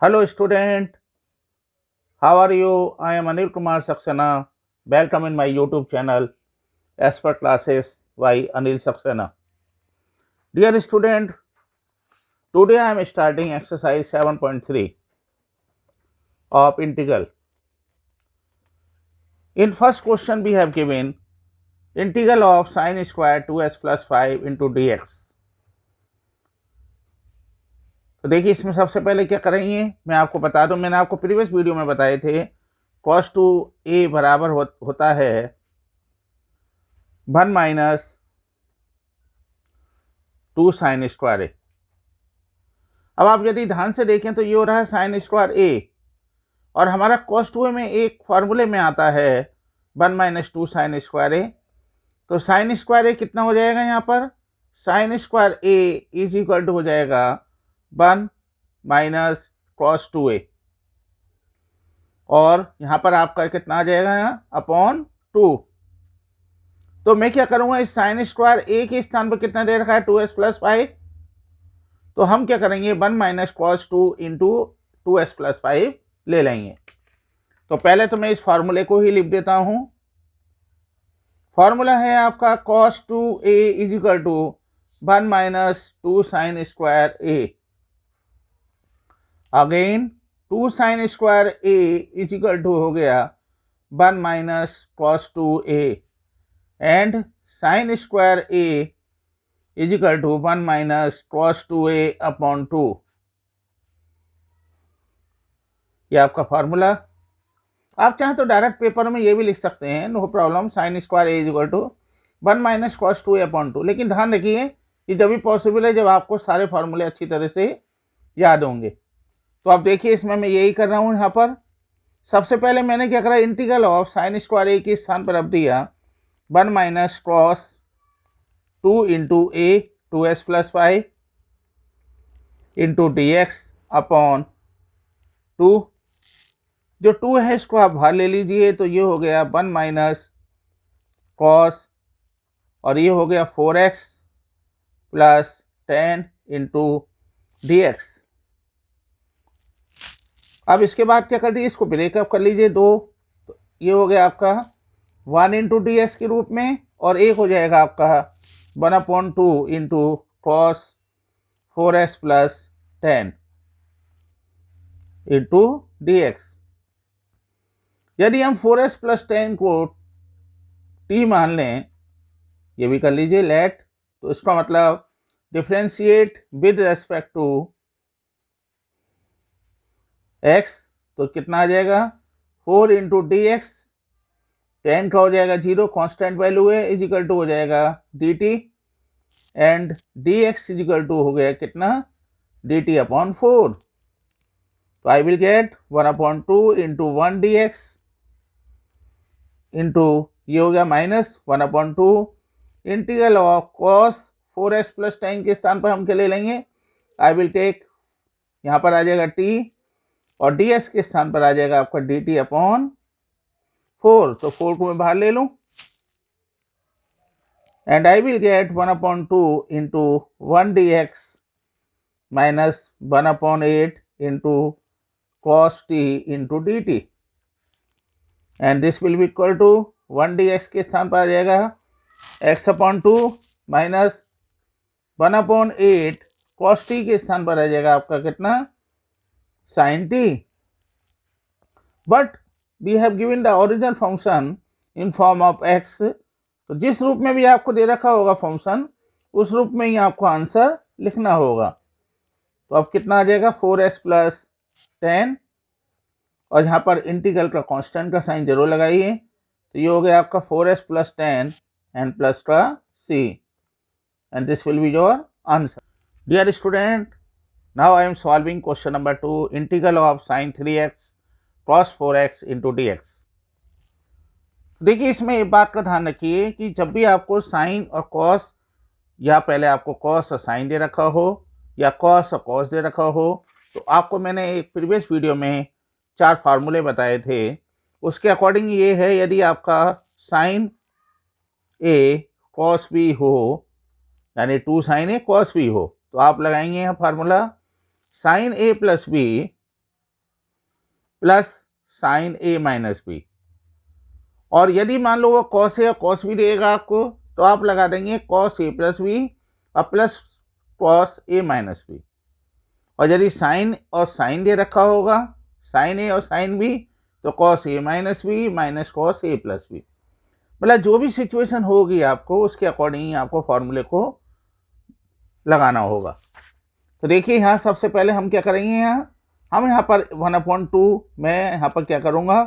Hello student, how are you? I am Anil Kumar Saxena. Welcome in my YouTube channel Expert Classes by Anil Saxena. Dear student, today I am starting exercise 7.3 of integral. In first question we have given integral of sin square 2s plus 5 into dx. तो देखिए इसमें सबसे पहले क्या करेंगे, मैं आपको बता दूं, मैंने आपको प्रीवियस वीडियो में बताए थे cos 2a बराबर होता है 1 माइनस 2 साइन स्क्वायर ए। अब आप यदि ध्यान से देखें तो ये हो रहा है साइन स्क्वायर ए, और हमारा cos 2a में एक फॉर्मूले में आता है 1 माइनस 2 साइन स्क्वायर ए। तो साइन स्क्वायर ए कितना हो जाएगा, यहाँ पर sine square A is equal to हो जाएगा 1 माइनस cos 2a, और यहाँ पर आपका कितना आ जाएगा, यहाँ अपॉन 2। तो मैं क्या करूँगा, इस साइन स्क्वायर ए के स्थान पर कितना दे रखा है 2s प्लस 5, तो हम क्या करेंगे 1 minus cos 2 into 2s plus 5 ले लेंगे। तो पहले तो मैं इस फार्मूले को ही लिख देता हूँ। फार्मूला है आपका cos 2a is equal to 1 minus 2 sine square A. Again 2 sine square A is equal to हो गया 1 minus cos 2a, and sine square A is equal to 1 minus cos 2a upon 2। ये आपका formula. आप चाहें तो direct paper में ये भी लिख सकते हैं, no problem. Sine square A is equal to 1 minus cos 2a upon 2, लेकिन ध्यान रखिए कि जब भी पॉसिबल है जब आपको सारे फार्मूले अच्छी तरह से याद होंगे। तो आप देखिए इसमें मैं यही कर रहा हूँ। यहाँ पर सबसे पहले मैंने क्या करा, इंटीग्रल ऑफ साइन स्क्वायर ए के स्थान पर रख दिया 1 माइनस cos 2 इंटू ए 2s plus 5 into dx upon 2। जो 2 है इसको आप बाहर ले लीजिए, तो ये हो गया 1 माइनस cos, और ये हो गया 4x प्लस 10 इंटू dx। अब इसके बाद क्या कर दीजिए, इसको ब्रेकअप कर लीजिए 2, तो ये हो गया आपका 1 इंटू डी एस के रूप में, और एक हो जाएगा आपका 1/2 into cos 4s plus 10 into D x. यदि हम 4s प्लस 10 को t मान लें, ये भी कर लीजिए लेट, तो इसका मतलब differentiate with respect to x, तो कितना आ जाएगा 4 इंटू डी एक्स, 10 का हो जाएगा 0, कांस्टेंट वैल्यू है, इज इक्वल टू हो जाएगा dt, and dx is equal to हो गया कितना dt अपॉन 4। तो I will get 1/2 into 1 dx into ये हो गया minus 1/2 integral of cos 4s plus 10 के स्थान पर हम क्या ले लेंगे, आई विल टेक, यहाँ पर आ जाएगा t, और ds के स्थान पर आ जाएगा आपका dt अपॉन 4। तो 4 को मैं बाहर ले लूं, and I will get 1/2 into 1 dx minus 1/8 into cos t into dt, and this will be equal to 1 dx के स्थान पर आ जाएगा x/2 माइनस 1/8 cos t के स्थान पर आ जाएगा आपका कितना sin t। But we have given the original function in form of x, तो जिस रूप में भी आपको दे रखा होगा फंक्शन, उस रूप में ही आपको आंसर लिखना होगा। तो अब कितना आ जाएगा 4s प्लस 10, और यहाँ पर इंटीग्रल का कांस्टेंट का साइन जरूर लगाइए, तो ये हो गया आपका 4s प्लस 10 एंड प्लस का c, and this will be your answer. Dear student, now I am solving question number 2, integral of sin 3x cos 4x into dx। देखिए इसमें एक बात का ध्यान रखिए कि जब भी आपको साइन और कॉस, या पहले आपको कॉस और साइन दे रखा हो या कॉस और कॉस दे रखा हो, तो आपको मैंने एक प्रीवियस वीडियो में 4 फार्मूले बताए थे, उसके अकॉर्डिंग ये है, यदि आपका साइन ए कॉस बी हो, यानी 2 साइन ए कॉस बी हो, तो आप लगाएंगे यहाँ formula sign A plus B plus sine A minus B. और यदि मान लो वो कॉस ए और कॉस बी देगा आपको, तो आप लगा देंगे कॉस ए प्लस बी और plus cos a minus B. और यदि साइन और साइन दे रखा होगा, साइन ए और साइन बी, तो cos a minus b minus cos a plus B. मतलब जो भी सिचुएशन होगी आपको उसके अकॉर्डिंग आपको फॉर्मूले को लगाना होगा। तो देखिए यहाँ सबसे पहले हम क्या करेंगे, हम यहाँ पर 1/2 मैं यहाँ पर क्या करूँगा,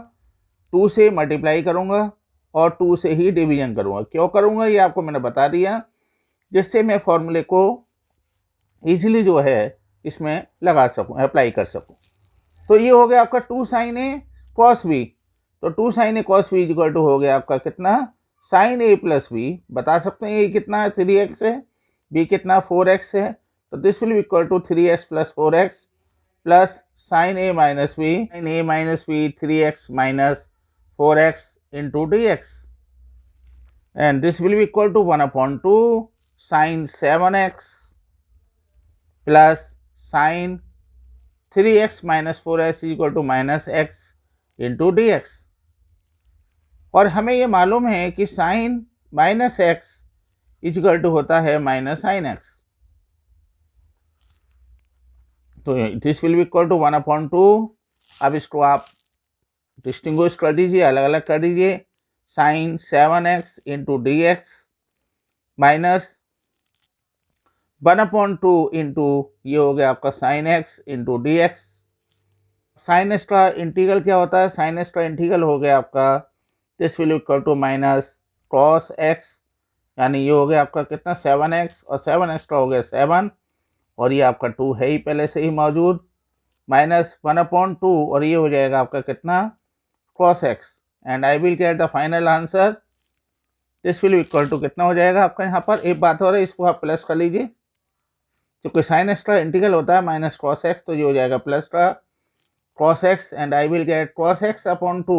2 से मल्टीप्लाई करूँगा और 2 से ही डिवीजन करूँगा। क्यों करूँगा ये आपको मैंने बता दिया, जिससे मैं फॉर्मूले को ईजिली जो है इसमें लगा सकूँ, अप्लाई कर सकूँ। तो ये हो गया आपका 2 साइन ए कॉस बी। तो 2 sine A cos B equal to हो गया आपका कितना, साइन ए प्लस बी। बता सकते हैं ये कितना है, 3x है, बी कितना 4x है। तो this will be equal to 3x plus 4x plus sine A minus B, sine A minus B 3x minus 4x into D x. And this will be equal to 1/2 sine 7x plus sine 3x minus 4x equal to minus x into D X. और हमें ये मालूम है कि sine minus x equal to होता है minus sine x। तो this will be equal to 1/2। अब इसको आप डिस्टिंग्विश कर दीजिए, अलग अलग कर दीजिए। Sine 7x into D X minus 1/2 into ये हो गया आपका sine x into D x. Sine X का इंटीग्रल क्या होता है, साइन एक्स का इंटीग्रल हो गया आपका this will equal to minus cos X, यानी ये हो गया आपका कितना 7x और 7x का हो गया 7 और ये आपका 2 है ही पहले से ही मौजूद, माइनस 1/2 और ये हो जाएगा आपका कितना cos X. And I will get the final answer, this will equal to कितना हो जाएगा आपका, यहाँ पर एक बात हो रही है इसको आप प्लस कर लीजिए, क्योंकि साइन एक्स का इंटीग्रल होता है माइनस कॉस एक्स, तो ये हो जाएगा प्लस का cos x and I will get cos x upon 2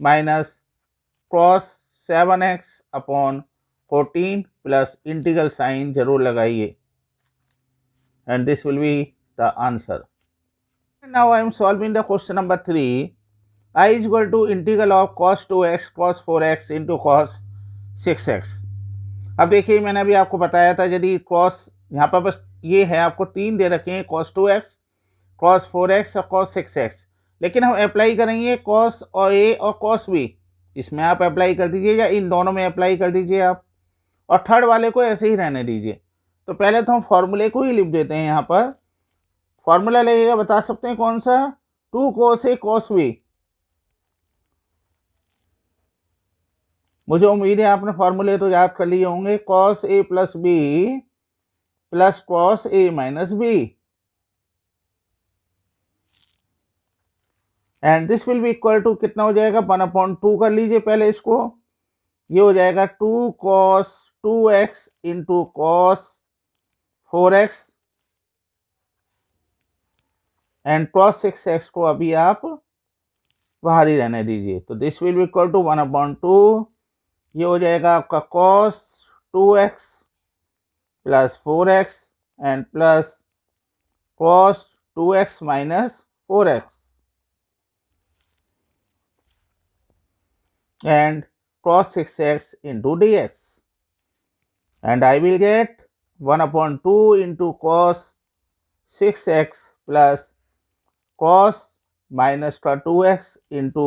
minus cos 7x upon 14 plus integral sign जरूर लगाइए and this will be the answer. Now I am solving the question number 3. I is equal to integral of cos 2x cos 4x into cos 6x. अब देखिए मैंने अभी आपको बताया था, यदि cos यहाँ पर बस ये है आपको 3 दे रखे हैं, cos 2x cos 4x और cos 6x, लेकिन हम अप्लाई करेंगे cos और a और cos b। इसमें आप अप्लाई कर दीजिए या इन दोनों में अप्लाई कर दीजिए आप, और थर्ड वाले को ऐसे ही रहने दीजिए। तो पहले तो हम फॉर्मूले को ही लिख देते हैं। यहाँ पर फॉर्मूला लगेगा, बता सकते हैं कौन सा, 2 cos a cos b। मुझे उम्मीद है आपने फॉर्मूले तो याद कर लिए होंगे, cos a plus b plus cos a minus b। And this will be equal to कितना हो जाएगा, 1/2 कर लीजिए पहले इसको, ये हो जाएगा 2 cos 2x into cos 4x and cos 6x को अभी आप बाहर ही रहने दीजिए। तो this will be equal to 1/2, ये हो जाएगा आपका cos 2x plus 4x and plus cos 2x minus 4x and cos 6x into dx, and I will get 1/2 into cos 6x plus cos minus 2x into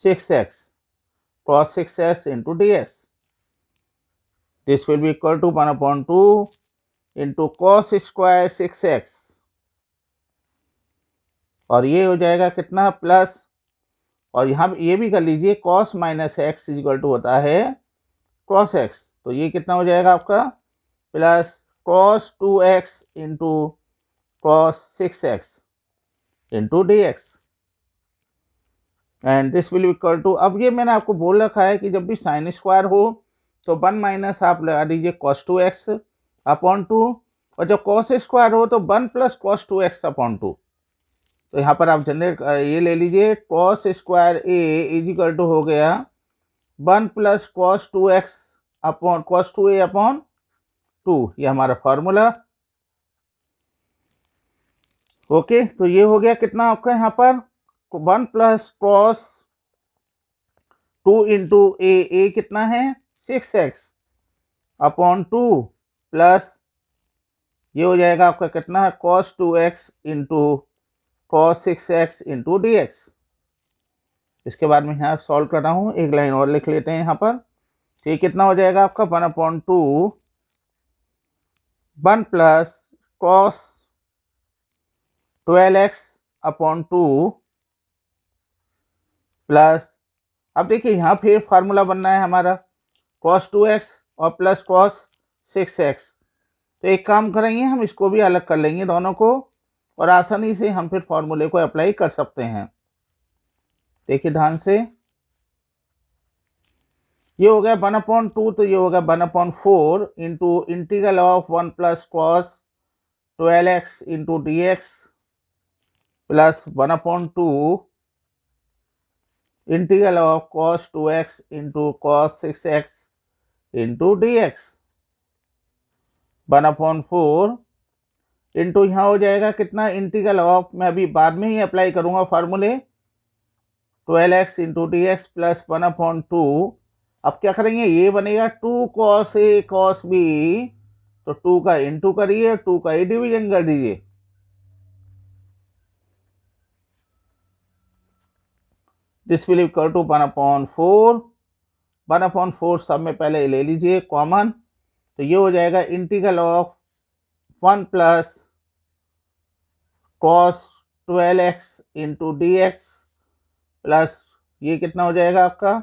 6x cos 6x into dx. This will be equal to 1/2 into cos square 6x, और ये हो जाएगा कितना plus, और यहाँ ये भी कर लीजिए cos minus x equal to होता है cos x। तो ये कितना हो जाएगा आपका plus cos 2x into cos 6x into D x. And this will equal to, अब ये मैंने आपको बोल रखा है कि जब भी साइन स्क्वायर हो तो 1 माइनस आप लगा दीजिए cos 2x अपॉन 2, और जब cos स्क्वायर हो तो 1 प्लस cos 2x अपॉन 2। तो यहाँ पर आप जनरेट ये ले लीजिए, cos square a is equal to हो गया 1 plus cos 2x upon cos 2a upon 2, ये हमारा फॉर्मूला। ओके, तो ये हो गया कितना आपका यहाँ पर 1 प्लस कॉस 2 इंटू ए कितना है 6x अपॉन 2 प्लस ये हो जाएगा आपका कितना है cos 2x into cos 6x into D x. इसके बाद में यहाँ सॉल्व कर रहा हूँ, एक लाइन और लिख लेते हैं यहाँ पर। तो ये कितना हो जाएगा आपका 1/2 1 plus cos 12x upon 2 plus, अब देखिए यहाँ फिर फार्मूला बनना है हमारा cos 2x और प्लस cos 6x। तो एक काम करेंगे, हम इसको भी अलग कर लेंगे दोनों को, और आसानी से हम फिर फॉर्मूले को अप्लाई कर सकते हैं। देखिए ध्यान से, ये हो गया 1/2, तो ये हो गया 1/4 into integral of 1 plus cos 12x into D x plus 1/2 integral of cos 2x into cos 6x into D x 1/4 into यहाँ हो जाएगा कितना इंटीग्रल ऑफ, मैं अभी बाद में ही अप्लाई करूँगा फार्मूले, 12x into D x plus 1/2। अब क्या करेंगे, ये बनेगा 2 cos a cos b, तो 2 का इंटू करिए, 2 का ही डिवीजन कर दीजिए। दिस विल इक्वल टू 1/4, 1/4 सब में पहले ले लीजिए कॉमन, तो ये हो जाएगा integral of 1 plus cos 12x into D x plus ये कितना हो जाएगा आपका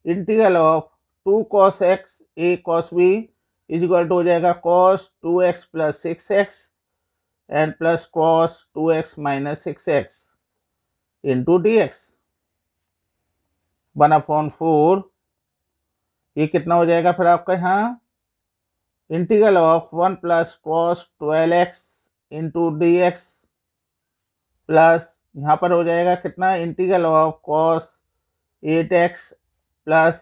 integral of 2 cos x a cos b is equal to हो जाएगा cos 2x plus 6x and plus cos 2x minus 6x into D x 1/4। ये कितना हो जाएगा फिर आपका यहाँ integral of 1 plus cos 12x into D x plus यहाँ पर हो जाएगा कितना integral of cos 8x plus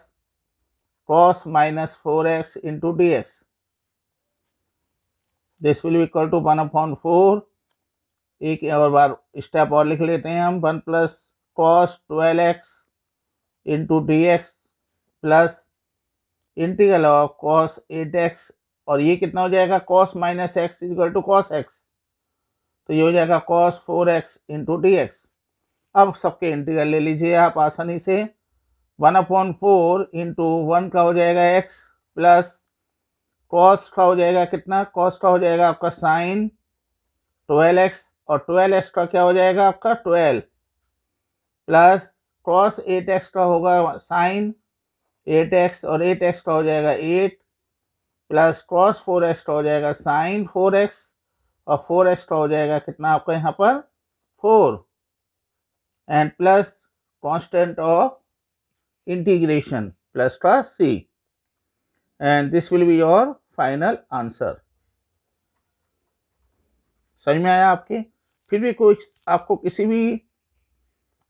cos minus 4x into D X. This will equal to 1/4। एक और बार स्टेप और लिख लेते हैं हम, 1 plus cos 12x into D x plus integral of cos 8x, और ये कितना हो जाएगा cos minus x equal to cos x, तो ये हो जाएगा cos 4x into D x. अब सबके इंटीग्रल ले लीजिए आप आसानी से, 1/4 इंटू 1 का हो जाएगा x प्लस cos का हो जाएगा कितना, cos का हो जाएगा आपका साइन 12x, और 12x का क्या हो जाएगा आपका 12 प्लस cos 8x का होगा साइन 8x, और 8x का हो जाएगा 8 प्लस cos 4x का हो जाएगा साइन 4x, और 4x का हो जाएगा कितना आपका यहाँ पर 4 and plus constant of integration plus का c, and this will be your final answer. समझ में आया आपके? फिर भी कोई आपको किसी भी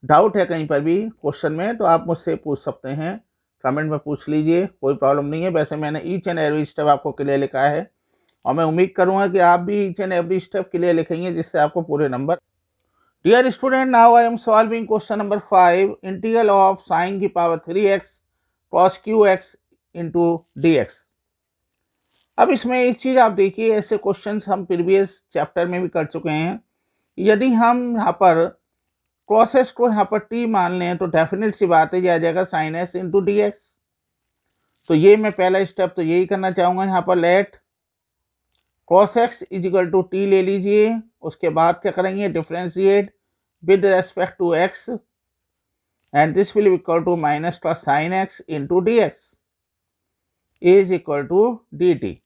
डाउट है कहीं पर भी क्वेश्चन में, तो आप मुझसे पूछ सकते हैं, कमेंट में पूछ लीजिए, कोई प्रॉब्लम नहीं है। वैसे मैंने ईच एंड एवरी स्टेप आपको क्लियर लिखा है, और मैं उम्मीद करूंगा कि आप भी each and every step clear लिखेंगे, जिससे आपको पूरे नंबर। Dear student, now I am solving question number 5, integral of sine की power 3x cos qx into D x. अब इसमें एक चीज़ आप देखिए, ऐसे क्वेश्चंस हम प्रीवियस चैप्टर में भी कर चुके हैं। यदि हम यहाँ पर cos को यहाँ पर t मान लें, तो डेफिनेट सी बात है ये आ जाएगा sin s into D x. तो ये मैं पहला स्टेप तो यही करना चाहूँगा, यहाँ पर let cos x is equal to t ले लीजिए। उसके बाद क्या करेंगे, differentiate with respect to x, and this will equal to minus का sine x into D x is equal to d t.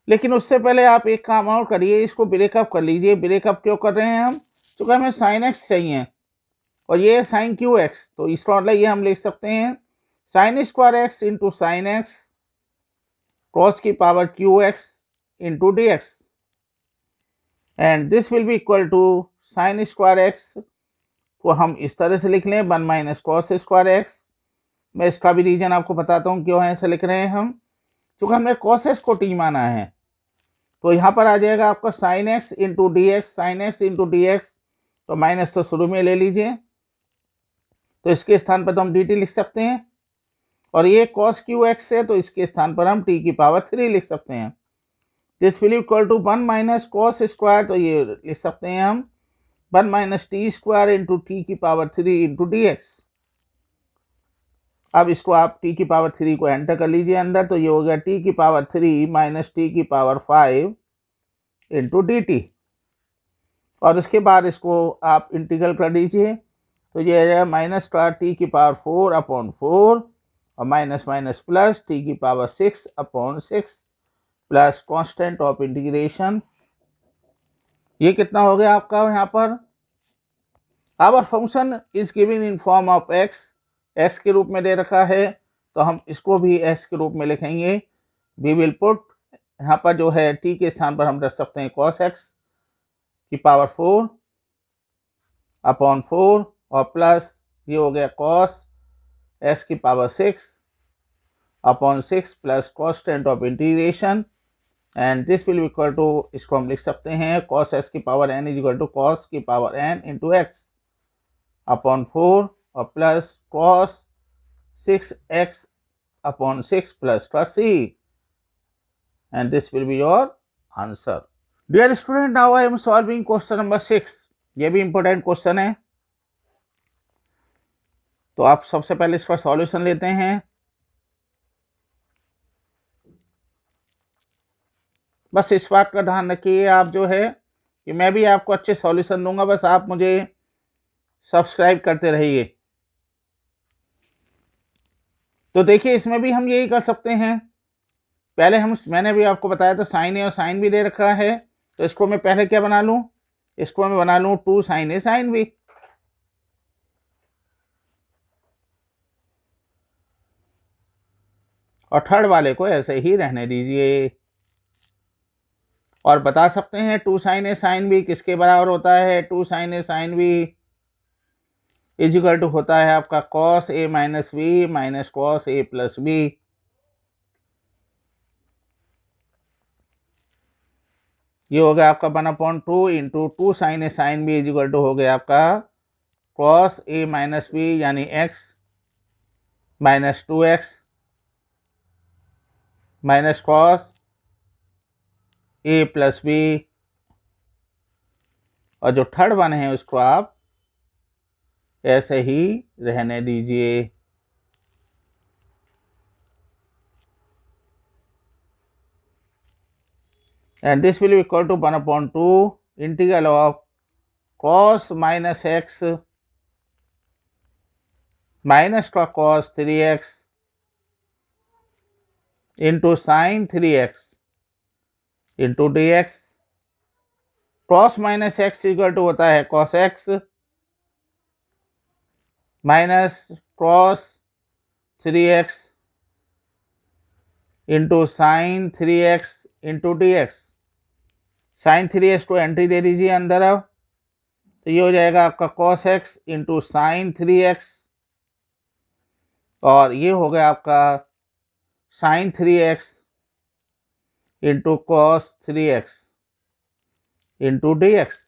लेकिन उससे पहले आप एक काम और करिए, इसको ब्रेकअप कर लीजिए। ब्रेकअप क्यों कर रहे हैं हम, चूँकि हमें साइन एक्स चाहिए और ये साइन क्यू एक्स, तो इसका मतलब ये हम लिख सकते हैं sine square x into sine x cos की power q x into D x, and this will be equal to sine square x को हम इस तरह से लिख लें 1 माइनस कॉस स्क्वायर एक्स। मैं इसका भी रीजन आपको बताता हूँ क्यों है ऐसे लिख रहे हैं हम, चूँकि हमने कॉस एक्स को टी माना है, तो यहाँ पर आ जाएगा आपका sine x into D x, sine x into D x, तो माइनस तो शुरू में ले लीजिए, तो इसके स्थान पर तो हम डी टी लिख सकते हैं, और ये कॉस क्यू एक्स है तो इसके स्थान पर हम टी की पावर 3 लिख सकते हैं। This will equal to 1 minus cos square, तो ये लिख सकते हैं हम 1 minus T square into T की पावर 3 इंटू डी एक्स। अब इसको आप टी की पावर 3 को एंटर कर लीजिए अंदर, तो ये हो गया टी की पावर 3 माइनस टी की पावर 5 इंटू डी टी, और उसके बाद इसको आप इंटीग्रल कर दीजिए, तो ये आ जाएगा माइनस टी की पावर 4 अपॉन 4 और माइनस माइनस प्लस टी की power 6 upon 6 plus constant of integration. ये कितना हो गया आपका यहाँ पर, our function is given in form of X, X के रूप में दे रखा है, तो हम इसको भी एक्स के रूप में लिखेंगे। वी विल पुट, यहाँ पर जो है टी के स्थान पर हम रख सकते हैं कॉस एक्स की पावर 4 अपॉन 4 और प्लस ये हो गया कॉस एक्स की power 6 upon 6 plus constant of integration, and this will equal to, इसको हम लिख सकते हैं कॉस एक्स की power n is equal to cos की power n into x upon 4 और plus cos 6x upon 6 plus का c, and this will be your answer. Dear student, now I am solving question number 6. ये भी important question है, तो आप सबसे पहले इसका सॉल्यूशन लेते हैं। बस इस बात का ध्यान रखिए आप जो है कि मैं भी आपको अच्छे सॉल्यूशन दूंगा, बस आप मुझे सब्सक्राइब करते रहिए। तो देखिए इसमें भी हम यही कर सकते हैं, पहले मैंने भी आपको बताया था साइन ए और साइन बी दे रखा है, तो इसको मैं पहले क्या बना लूं, इसको मैं बना लूं 2 साइन ए साइन बी, और थर्ड वाले को ऐसे ही रहने दीजिए। और बता सकते हैं 2 साइन ए साइन बी किसके बराबर होता है, 2 sine a sine b is equal to होता है आपका cos a minus b minus cos a plus b. ये हो गया आपका 1/2 into 2 sine a sine b is equal to हो गया आपका कॉस ए माइनस बी यानी x minus 2x minus cos a plus b, और जो थर्ड वन है उसको आप ऐसे ही रहने दीजिए। And this will equal to 1/2 integral of cos minus x minus का cos 3x into sine 3x into D x. Cos minus x equal to होता है cos x minus cos 3x into sine 3x into D x. Sine 3x को entry दे दीजिए अंदर, अब तो ये हो जाएगा आपका cos x into sine 3x, और ये हो गया आपका sine 3x into cos 3x into D x.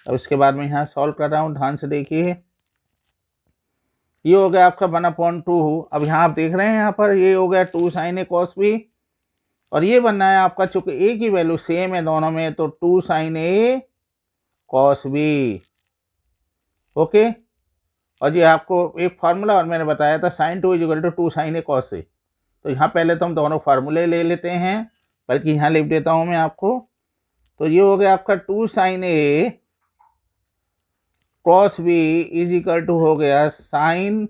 अब इसके बाद मैं यहाँ सॉल्व कर रहा हूँ, ध्यान से देखिए। ये हो गया आपका 1/2। अब यहाँ आप देख रहे हैं यहाँ पर ये हो गया 2 साइन ए कॉस बी, और ये बनना है आपका, चूंकि ए की वैल्यू सेम है दोनों में, तो 2 साइन ए कॉस बी। ओके, और ये आपको एक फार्मूला और मैंने बताया था sine 2 equal to 2 sine A cos a, तो यहाँ पहले तो हम दोनों फार्मूले ले लेते हैं, बल्कि यहाँ लिख देता हूँ मैं आपको। तो ये हो गया आपका 2 sine A cos B is equal to हो गया sine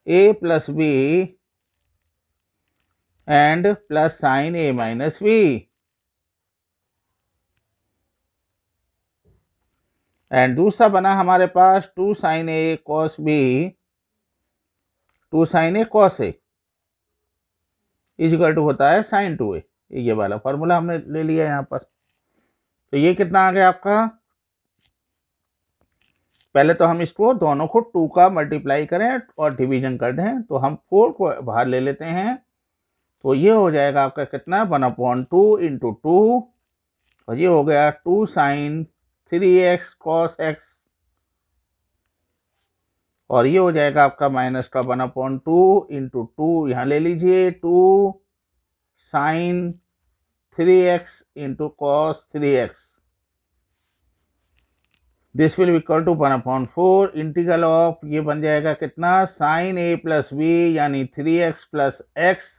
A plus B and plus sine A minus B, and दूसरा बना हमारे पास 2 sine A cos B 2 sine A cos A is equal to होता है साइन 2a। ये वाला फॉर्मूला हमने ले लिया यहाँ पर। तो ये कितना आ गया आपका, पहले तो हम इसको दोनों को 2 का मल्टीप्लाई करें और डिवीजन कर दें, तो हम 4 को बाहर ले लेते हैं, तो ये हो जाएगा आपका कितना 1/2 इंटू 2 और ये हो गया 2 साइन 3x cos x और ये हो जाएगा आपका माइनस का 1/2 इंटू 2 यहाँ ले लीजिए 2 sine 3x into cos 3x this will equal to 1/4 integral of ये बन जाएगा कितना साइन a प्लस बी यानी 3x plus x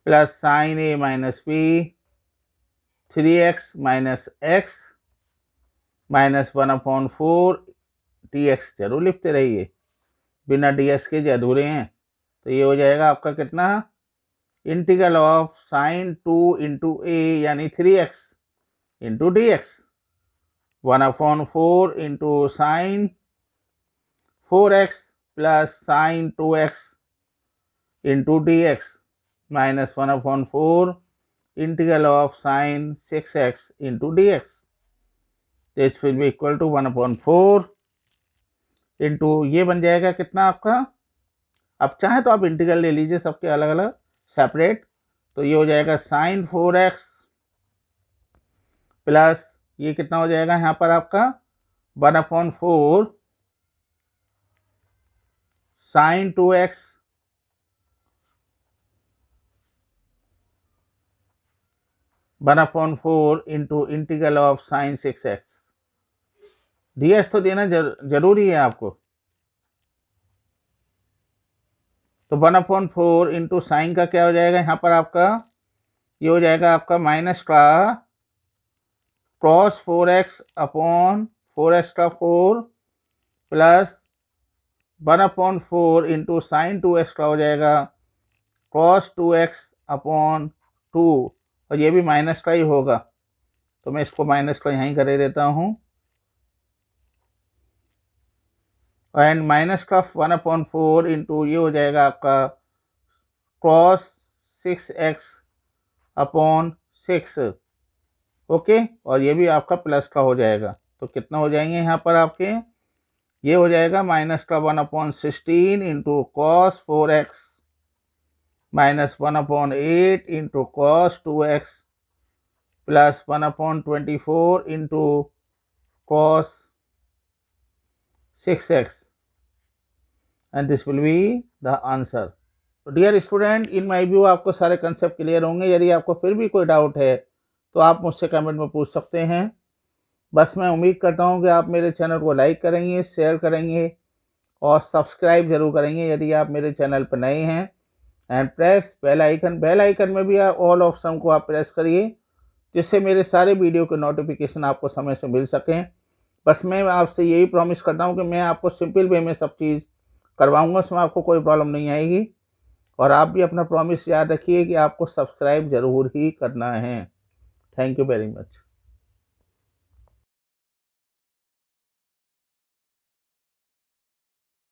plus sine a minus B 3x minus x minus 1/4 dx जरूर लिखते रहिए, बिना dx के जो अधूरे हैं। तो ये हो जाएगा आपका कितना integral of sine 2 into a यानी 3x into dx 1/4 into sine 4x plus sine 2x into dx minus 1/4 integral of sine 6x into dx this will be equal to 1/4 into ये बन जाएगा कितना आपका, अब चाहे तो आप इंटीग्रल ले लीजिए सबके अलग अलग सेपरेट। तो ये हो जाएगा साइन 4x प्लस ये कितना हो जाएगा यहाँ पर आपका 1/4 sine 2x into integral of sine 6x dx तो देना जरूरी है आपको। तो 1/4 इंटू साइन का क्या हो जाएगा यहाँ पर आपका, ये हो जाएगा आपका माइनस का cos 4x अपॉन 4x का 4 प्लस 1/4 इंटू साइन 2x का हो जाएगा cos 2x अपॉन 2 और ये भी माइनस का ही होगा। तो मैं इसको माइनस का यहीं कर देता हूँ एंड माइनस का 1/4 इंटू ये हो जाएगा आपका cos 6x अपॉन 6 ओके और ये भी आपका प्लस का हो जाएगा। तो कितना हो जाएंगे यहाँ पर आपके, ये हो जाएगा माइनस का 1/16 into cos 4x minus 1/8 into cos 2x plus 1/24 into cos 6x and this will be the answer। तो dear student in my view आपको सारे कंसेप्ट क्लियर होंगे। यदि आपको फिर भी कोई डाउट है तो आप मुझसे कमेंट में पूछ सकते हैं। बस मैं उम्मीद करता हूं कि आप मेरे चैनल को लाइक करेंगे, शेयर करेंगे और सब्सक्राइब जरूर करेंगे यदि आप मेरे चैनल पर नए हैं एंड प्रेस बेल आइकन में भी ऑल ऑप्शन को आप प्रेस करिए जिससे मेरे सारे वीडियो के नोटिफिकेशन आपको समय से मिल सकें। बस मैं आपसे यही प्रॉमिस करता हूं कि मैं आपको सिंपल वे में सब चीज़ करवाऊंगा, उसमें आपको कोई प्रॉब्लम नहीं आएगी। और आप भी अपना प्रॉमिस याद रखिए कि आपको सब्सक्राइब ज़रूर ही करना है। Thank you very much.